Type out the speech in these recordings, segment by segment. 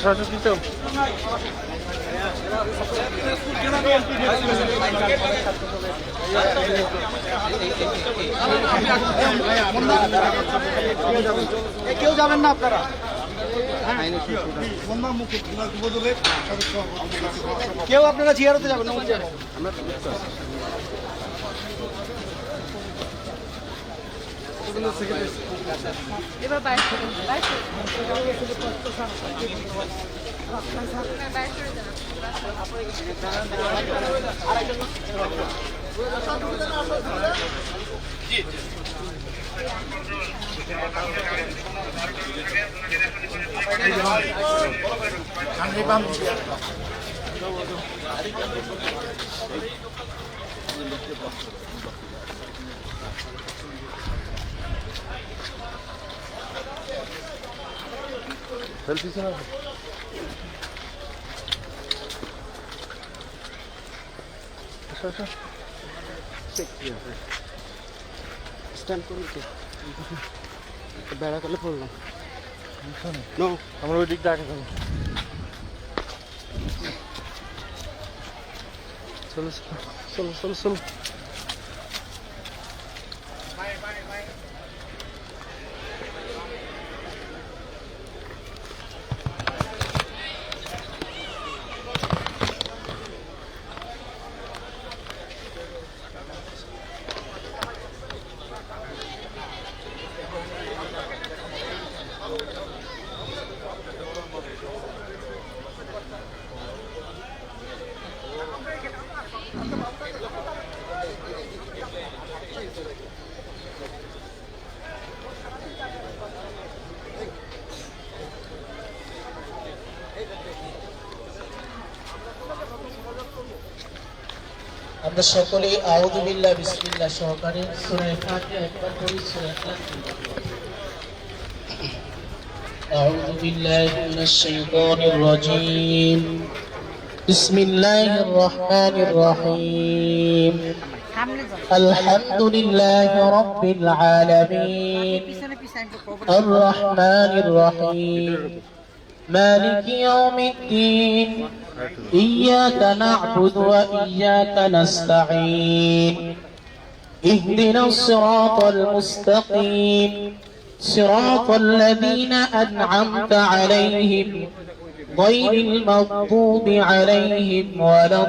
সরাসরি দিতে কেউ যাবেন না আপনারা? কেউ আপনারা জিয়ারতে যাবেন না? এবার বাইরে সেলফি ছিল স্ট্যান্ড করুন তো বেড়া করলে পড়লাম আমরা ওই দিকটা আগে যাবো চলো চলো চলো চলো আমরা সকলে আউযু বিল্লাহি বিসমিল্লাহ সহকারে সূরা ফাতিহা একবার পড়ি। সূরা ইখলাস আউযু বিল্লাহি মিনাশ শাইতানির রাজীম বিসমিল্লাহির রহমানির রহিম আলহামদুলিল্লাহি রাব্বিল আলামিন আর রহমানির রহিম مالك يوم الدين إياك نعبد وإياك نستعين اهدنا الصراط المستقيم صراط الذين أنعمت عليهم غير المغضوب عليهم ولا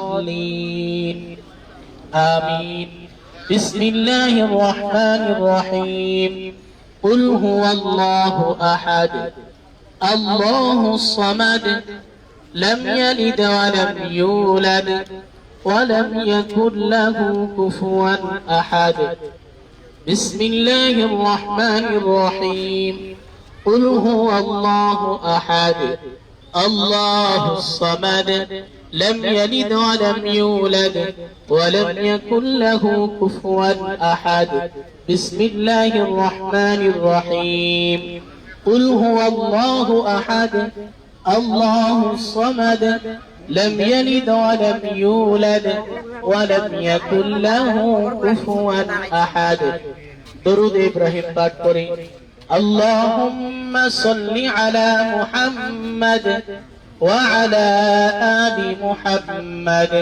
الضالين آمين بسم الله الرحمن الرحيم قل هو الله أحد الله الصمد لم يلد ولم يولد ولم يكن له كفوا أحد بسم الله الرحمن الرحيم قل هو الله أحد الله الصمد لم يلد ولم يولد ولم يكن له كفوا أحد بسم الله الرحمن الرحيم قل هو الله أحد الله الصمد لم يلد ولم يولد ولم يكن له كفوا أحد درود إبراهيم পাঠ করি اللهم صل على محمد وعلى آل محمد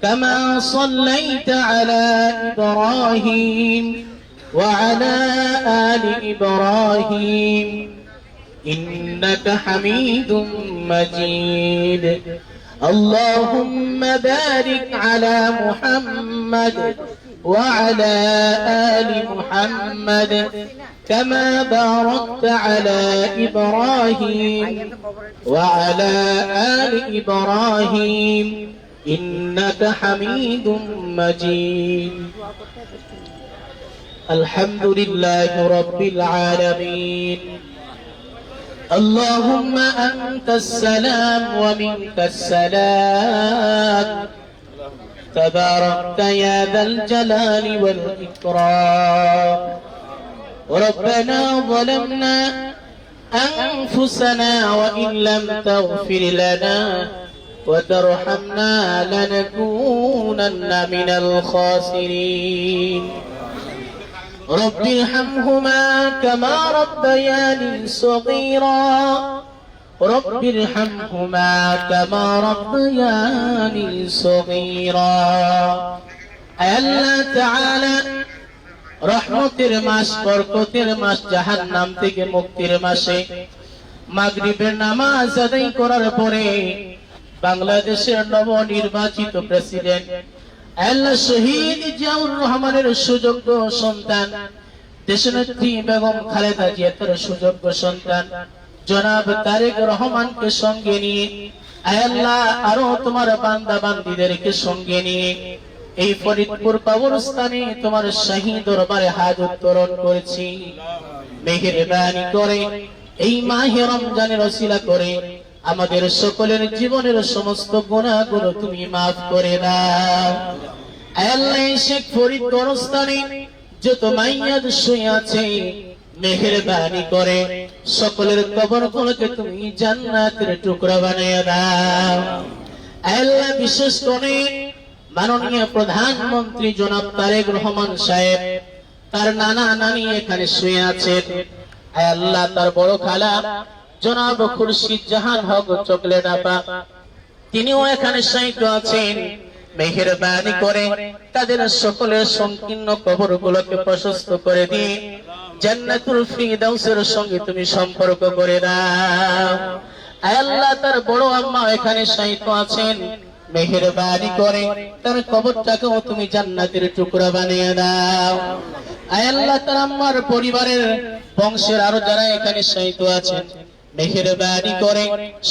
كما صليت على إبراهيم وعلى آل إبراهيم إنك حميد مجيد اللهم بارك على محمد وعلى آل محمد كما باركت على إبراهيم وعلى آل إبراهيم إنك حميد مجيد الحمد لله رب العالمين اللهم أنت السلام ومنك السلام تباركت يا ذا الجلال والإكرام ربنا ظلمنا أنفسنا وإن لم تغفر لنا وترحمنا لنكونن من الخاسرين رب ارحمهما كما ربياني صغيرا رب ارحمهما كما ربياني صغيرا আল্লাহ তাআলা রহমতের মাস, বরকতের মাস, জাহান্নাম থেকে মুক্তির মাসে মাগরিবের নামাজ আদায় করার পরে বাংলাদেশের নবনির্বাচিত প্রেসিডেন্ট আল্লাহ শহীদ জিয়াউর রহমানের সুযোগ্য সন্তান দেশনেত্রী বেগম খালেদা জিয়ার সুযোগ্য সন্তান জনাব তারেক রহমানকে সঙ্গে নিয়ে আল্লাহ আরো তোমার বান্দা বান্দীদেরকে সঙ্গে নিয়ে এই ফরিদপুর কবরস্থানে তোমার শাহী দরবারে হাত উত্তোলন করেছি। মেহেরবানি করে এই মাহে রমজানের ওসিলা করে আমাদের সকলের জীবনের সমস্ত গুনাহগুলো তুমি মাফ করে দাও। আল্লাহ শেখ ফরিদ কবরস্থানে যত মাইয়াদ শুয়ে আছে মেহেরবানি করে সকলের কবরগুলোকে তুমি জান্নাতের টুকরা বানিয়ে দাও। আল্লাহ বিশেষ করে মাননীয় প্রধানমন্ত্রী জনাব তারেক রহমান সাহেব, তার নানা নানি এখানে শুয়ে আছেন। আল্লাহ তার বড় খালা জনাব খুরশিদ জাহান হক চকলেট আপা, তিনিও এখানে শায়িত আছেন। মেহেরবানি করে তাদের সকলের সংকীর্ণ কবরগুলোকে প্রশস্ত করে দিয়ে জান্নাতুল ফিরদাউসের সঙ্গে তুমি সম্পর্ক করে দাও। আল্লাহ তার বড় আম্মা এখানে শায়িত আছেন, মেহেরবানি করে তার কবরটাকেও তুমি জান্নাতের টুকরা বানিয়ে দাও। আল্লাহ তার আম্মার পরিবারের বংশের আরো যারা এখানে শায়িত আছেন মেহেরবানি করে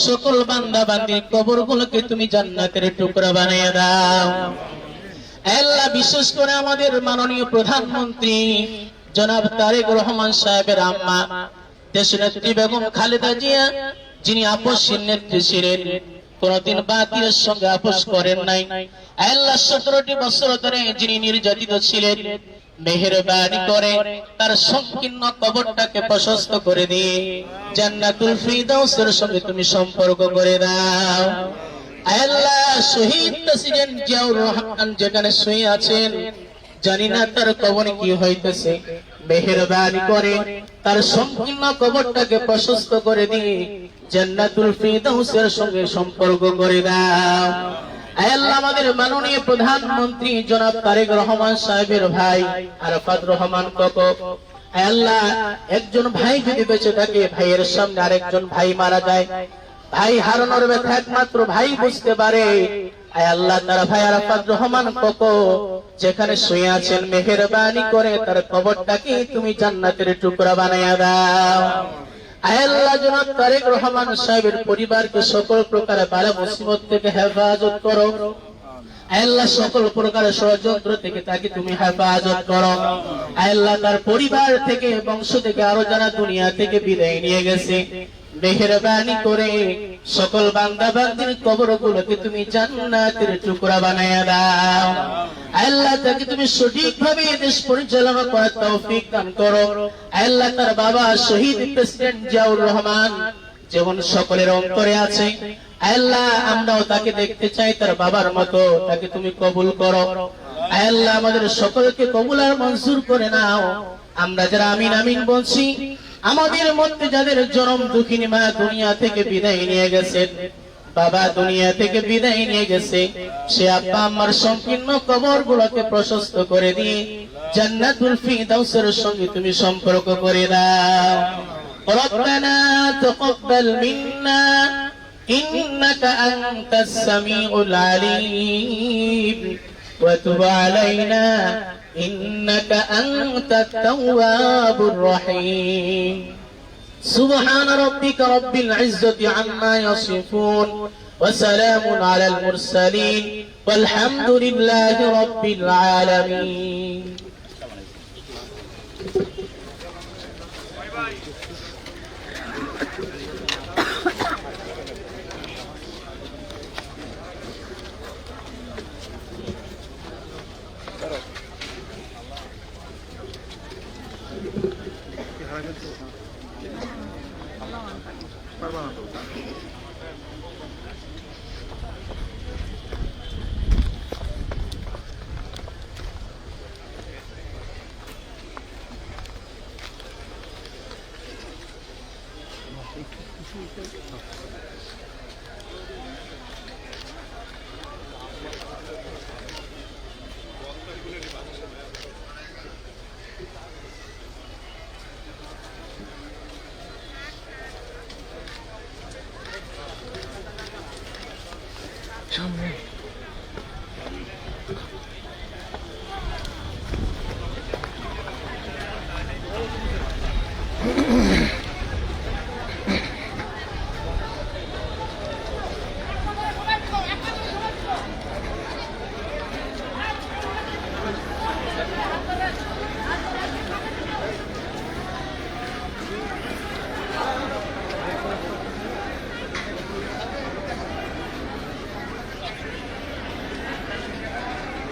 সকল বান্দা বান্দির কবরগুলোকে তুমি জান্নাতের টুকরা বানিয়ে দাও। আল্লাহ বিশেষ করে আমাদের মাননীয় প্রধানমন্ত্রী জনাব তারেক রহমান সাহেবের আম্মা দেশনেত্রী বেগম খালেদা জিয়া, যিনি আপসহীন নেত্রী ছিলেন, কোনদিন বাতিলের সঙ্গে আপোষ করেন নাই। আল্লাহ 17টি বছর ধরে যিনি নির্যাতিত ছিলেন, মেহেরবানি করে তার সংকীর্ণ কবরটাকে প্রশস্ত করে দিয়ে জান্নাতুল ফিরদাউসের সঙ্গে তুমি সম্পর্ক করে দাও। আল্লাহ শহীদ প্রেসিডেন্ট জিয়াউর রহমান যেখানে শুয়ে আছেন, জানি না তার কবরে কি হইতেছে, মেহেরবানি করে তার সংকীর্ণ কবরটাকে প্রশস্ত করে দিয়ে জান্নাতুল ফিরদাউসের সঙ্গে সম্পর্ক করে দাও। আল্লাহ আমাদের মাননীয় প্রধানমন্ত্রী জনাব তারেক রহমান সাহেবের ভাই আরাফাত রহমান কোকো, আল্লাহ একজন ভাই যদি বেঁচে থাকে, ভাইয়ের সামনে আরেকজন ভাই মারা যায়, ভাই হারানোর ব্যথা একমাত্র ভাই বুঝতে পারে। আল্লাহ তার ভাই আরাফাত রহমান কোকো যেখানে শুয়ে আছেন, মেহেরবানি করে তার কবরটাকে তুমি জান্নাতের টুকরা বানাইয়া দাও। আল্লাহ জনাব তারেক রহমান সাহেবের পরিবারকে সকল প্রকার বালা মুসিবত থেকে হেফাজত করো। আল্লাহ সকল প্রকার ষড়যন্ত্র থেকে তাকে তুমি হেফাজত করো। আল্লাহ তার পরিবার থেকে বংশ থেকে আরো যারা দুনিয়া থেকে বিদায় নিয়ে গেছে, মেহেরবানি করে সকল বান্দা বান্দির কবরগুলোকে তুমি জান্নাতের টুকরা বানায়া দাও। আল্লাহ তাকে তুমি সঠিকভাবে দেশ পরিচালনা করার তৌফিক দান করো। আল্লাহ তার বাবা শহীদ প্রেসিডেন্ট জিয়াউর রহমান যেমন সকলের অন্তরে আছে, আল্লাহ আমরাও তাকে দেখতে চাই তার বাবার মতো, তাকে তুমি কবুল করো। আল্লাহ আমাদের সকলকে কবুল আর মঞ্জুর করে নাও। আমরা যারা আমিন আমিন বলছি, আমাদের মধ্যে যাদের জনম দুঃখিনী মা দুনিয়া থেকে বিদায় নিয়ে গেছেন, বাবা দুনিয়া থেকে বিদায় নিয়ে গেছে, সে আব্বা আম্মার সংকীর্ণ কবরগুলোকে প্রশস্ত করে দিয়ে জান্নাতুল ফিরদাউসের সঙ্গে তুমি সম্পর্ক করে দাও। রব্বানা তাকাব্বাল মিন্না ইন্নাকা আনতাস সামিউল আলিম ওয়া তুব আলাইনা ইন্নাকা আনতাত তাওয়াবুর রহিম। সুবহান রাব্বিকা রাব্বিল ইজ্জাতি আম্মা ইয়াসিফুন ওয়া সালামুন আলাল মুরসালিন ওয়ালহামদুলিল্লাহি রাব্বিল আলামিন। সামনে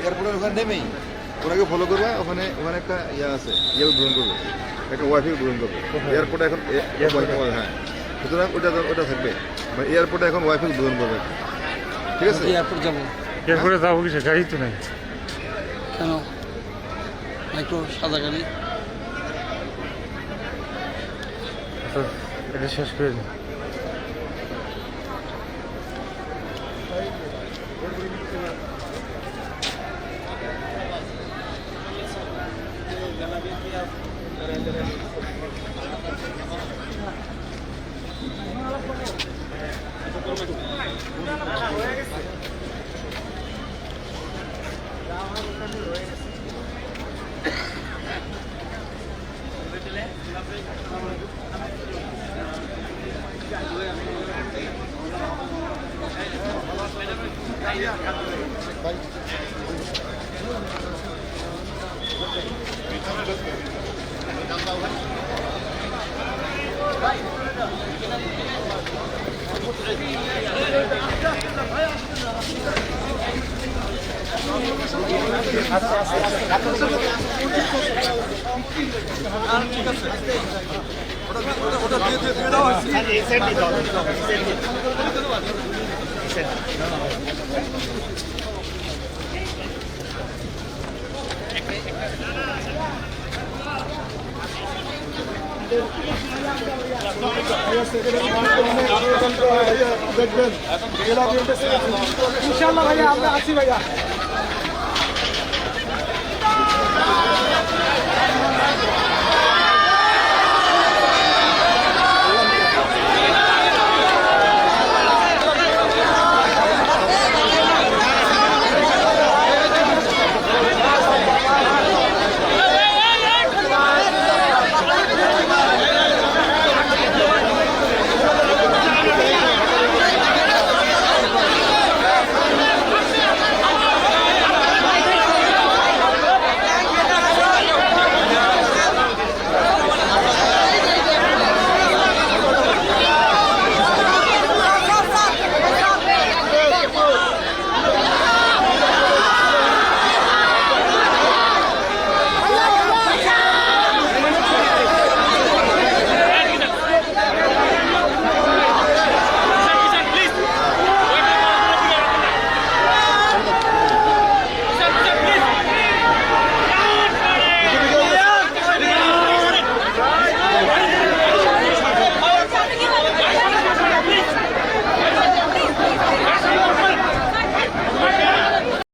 এয়ারপোর্টের ওখানে নেমেই ওনাকে ফলো করবে, ওখানে ওখানে একটা ইয়ে আছে, ইয়ে গ্রহণ করবে, একটা ওয়াইফাই গ্রহণ করবে এয়ারপোর্টে এখন। হ্যাঁ, সুতরাং ওটা থাকবে, মানে এয়ারপোর্টে এখন ওয়াইফাই গ্রহণ করবে, ঠিক আছে? এয়ারপোর্ট যাবো এরপরে যাবো কিসে, গাড়ি তো নাই। কেন? মাইক্রো সাদা গাড়ি। তো এটা শেষ করে দিই। ইনশাআল্লাহ ভাইয়া, আমরা আছি ভাইয়া।